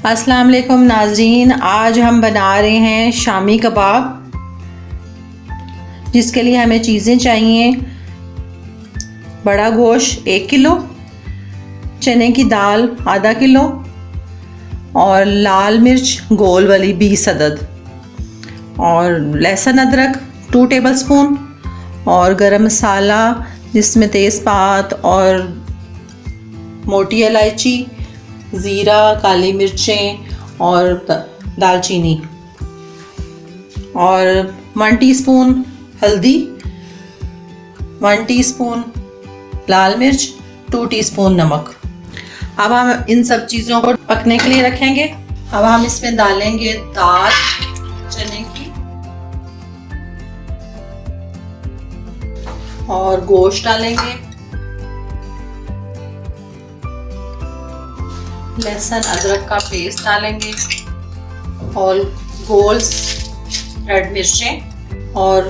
अस्सलाम वालेकुम नाज़रीन, आज हम बना रहे हैं शामी कबाब। जिसके लिए हमें चीज़ें चाहिए: बड़ा गोश्त 1 किलो, चने की दाल आधा किलो और लाल मिर्च गोल वाली 20 अदद, और लहसुन अदरक 2 टेबलस्पून, और गरम मसाला जिसमें तेज़पात और मोटी इलायची, ज़ीरा, काली मिर्चें और दालचीनी, और 1 टीस्पून हल्दी, 1 टीस्पून लाल मिर्च, 2 टीस्पून नमक। अब हम इन सब चीज़ों को पकने के लिए रखेंगे। अब हम इसमें डालेंगे दाल चने की और गोश्त डालेंगे, लहसुन अदरक का पेस्ट डालेंगे और गोल रेड मिर्चें और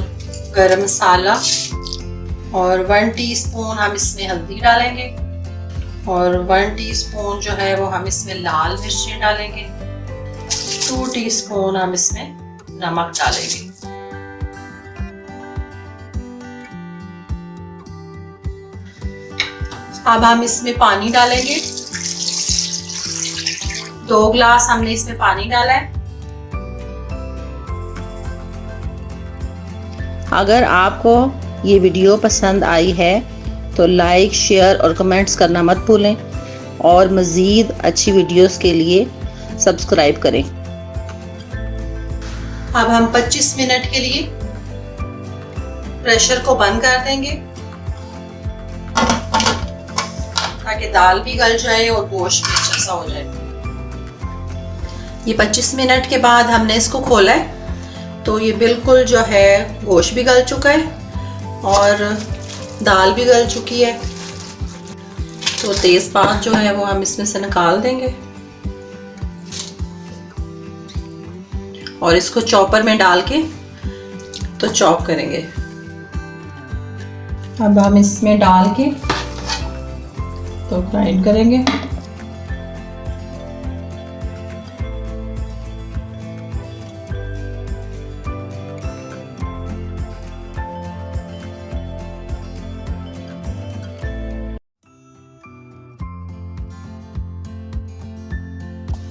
गरम मसाला, और 1 टीस्पून हम इसमें हल्दी डालेंगे, और 1 टीस्पून जो है वो हम इसमें लाल मिर्चें डालेंगे, 2 टीस्पून हम इसमें नमक डालेंगे। अब हम इसमें पानी डालेंगे। 2 ग्लास हमने इसमें पानी डाला है। अगर आपको ये वीडियो पसंद आई है तो लाइक, शेयर और कमेंट्स करना मत भूलें, और मज़ीद अच्छी वीडियोस के लिए सब्सक्राइब करें। अब हम 25 मिनट के लिए प्रेशर को बंद कर देंगे ताकि दाल भी गल जाए और गोश्त भी अच्छा सा हो जाए। ये 25 मिनट के बाद हमने इसको खोला है तो ये बिल्कुल जो है गोश्त भी गल चुका है और दाल भी गल चुकी है। तो तेज़पात जो है वो हम इसमें से निकाल देंगे और इसको चॉपर में डाल के तो चॉप करेंगे। अब हम इसमें डाल के तो ग्राइंड करेंगे।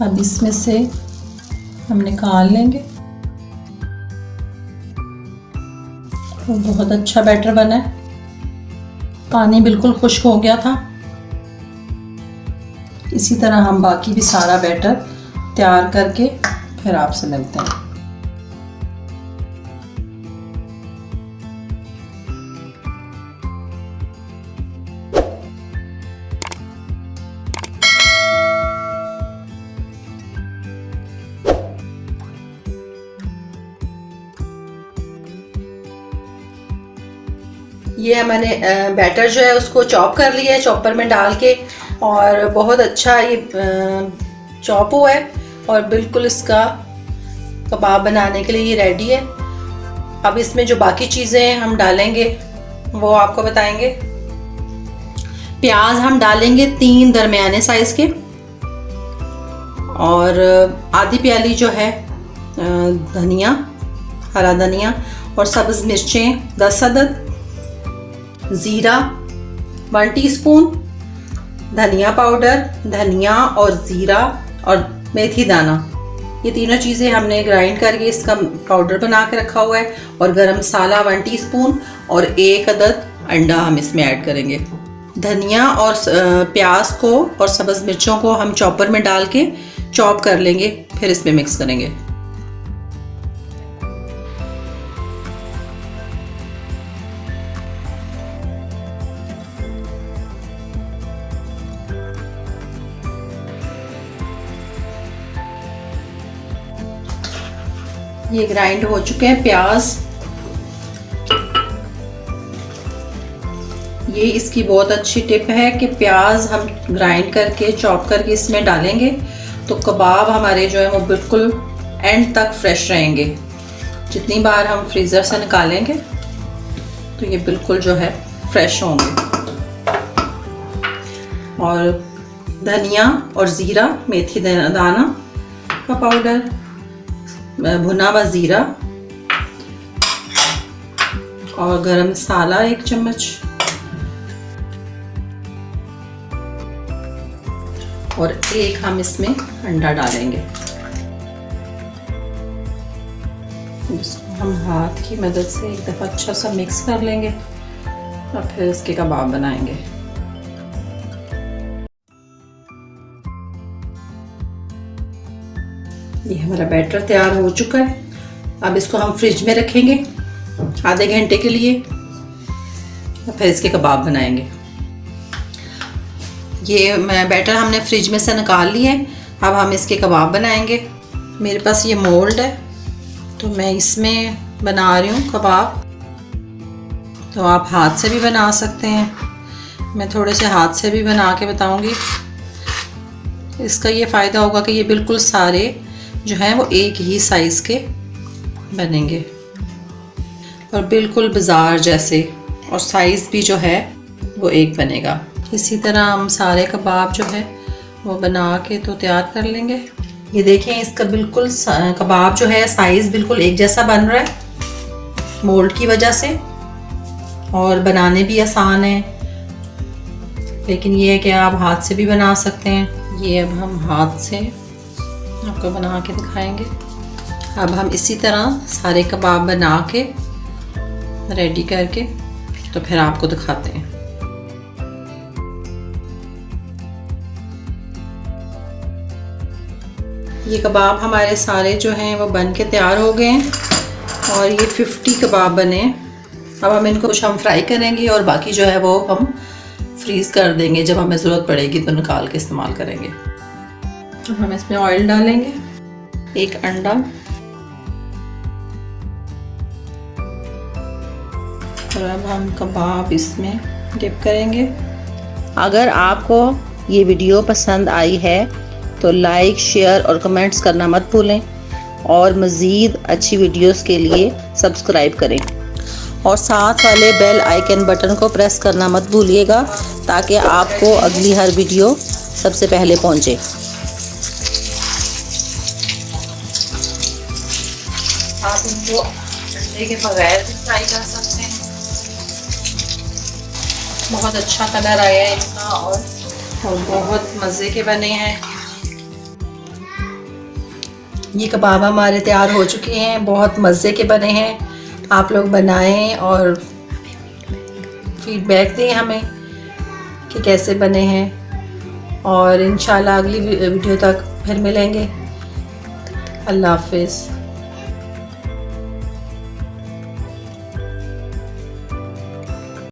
अब इसमें से हम निकाल लेंगे। तो बहुत अच्छा बैटर बना है, पानी बिल्कुल खुश्क हो गया था। इसी तरह हम बाकी भी सारा बैटर तैयार करके फिर आपसे मिलते हैं। ये मैंने बैटर जो है उसको चॉप कर लिया है चॉपर में डाल के, और बहुत अच्छा ये चॉप हुआ है और बिल्कुल इसका कबाब बनाने के लिए ये रेडी है। अब इसमें जो बाकी चीज़ें हम डालेंगे वो आपको बताएंगे। प्याज हम डालेंगे 3 दरमियाने साइज़ के, और आधी प्याली जो है धनिया, हरा धनिया, और सब्ज़ मिर्चें 10 अदद, ज़ीरा 1 टीस्पून, धनिया पाउडर, धनिया और ज़ीरा और मेथी दाना, ये तीनों चीज़ें हमने ग्राइंड करके इसका पाउडर बना के रखा हुआ है, और गरम मसाला 1 टीस्पून और 1 अदद अंडा हम इसमें ऐड करेंगे। धनिया और प्याज को और सब्ज़ मिर्चों को हम चॉपर में डाल के चॉप कर लेंगे, फिर इसमें मिक्स करेंगे। ये ग्राइंड हो चुके हैं प्याज। ये इसकी बहुत अच्छी टिप है कि प्याज हम ग्राइंड करके चॉप करके इसमें डालेंगे तो कबाब हमारे जो है वो बिल्कुल एंड तक फ्रेश रहेंगे। जितनी बार हम फ्रीज़र से निकालेंगे तो ये बिल्कुल जो है फ्रेश होंगे। और धनिया और ज़ीरा, मेथी दाना का पाउडर, भुना हुआ ज़ीरा और गरम मसाला 1 चम्मच और 1 हम इसमें अंडा डालेंगे। इसको हम हाथ की मदद से एक दफ़ा अच्छा सा मिक्स कर लेंगे और फिर इसके कबाब बनाएंगे। ये हमारा बैटर तैयार हो चुका है। अब इसको हम फ्रिज में रखेंगे आधे घंटे के लिए और फिर इसके कबाब बनाएंगे। ये बैटर हमने फ्रिज में से निकाल लिया है। अब हम इसके कबाब बनाएंगे। मेरे पास ये मोल्ड है तो मैं इसमें बना रही हूँ कबाब। तो आप हाथ से भी बना सकते हैं। मैं थोड़े से हाथ से भी बना के बताऊँगी। इसका ये फ़ायदा होगा कि ये बिल्कुल सारे जो हैं वो एक ही साइज़ के बनेंगे और बिल्कुल बाज़ार जैसे, और साइज़ भी जो है वो एक बनेगा। इसी तरह हम सारे कबाब जो है वो बना के तो तैयार कर लेंगे। ये देखें, इसका बिल्कुल कबाब जो है साइज़ बिल्कुल एक जैसा बन रहा है मोल्ड की वजह से, और बनाने भी आसान है। लेकिन ये है कि आप हाथ से भी बना सकते हैं। ये अब हम हाथ से आपको बना के दिखाएंगे। अब हम इसी तरह सारे कबाब बना के रेडी करके तो फिर आपको दिखाते हैं। ये कबाब हमारे सारे जो हैं वो बन के तैयार हो गए हैं और ये 50 कबाब बने हैं। अब हम इनको कुछ हम फ्राई करेंगे और बाकी जो है वो हम फ्रीज़ कर देंगे। जब हमें ज़रूरत पड़ेगी तो निकाल के इस्तेमाल करेंगे। तो हम इसमें ऑयल डालेंगे, 1 अंडा और अब हम कबाब इसमें डिप करेंगे। अगर आपको ये वीडियो पसंद आई है तो लाइक, शेयर और कमेंट्स करना मत भूलें और मज़ीद अच्छी वीडियोस के लिए सब्सक्राइब करें और साथ वाले बेल आइकन बटन को प्रेस करना मत भूलिएगा ताकि आपको अगली हर वीडियो सबसे पहले पहुंचे। आप इनको अंडे के बगैर भी फ्राई कर सकते हैं। बहुत अच्छा कलर आया है इनका और बहुत मज़े के बने हैं। ये कबाब हमारे तैयार हो चुके हैं, बहुत मज़े के बने हैं। आप लोग बनाएं और फीडबैक दें हमें कि कैसे बने हैं और इंशाल्लाह अगली वीडियो तक फिर मिलेंगे। अल्लाह हाफ़िज़।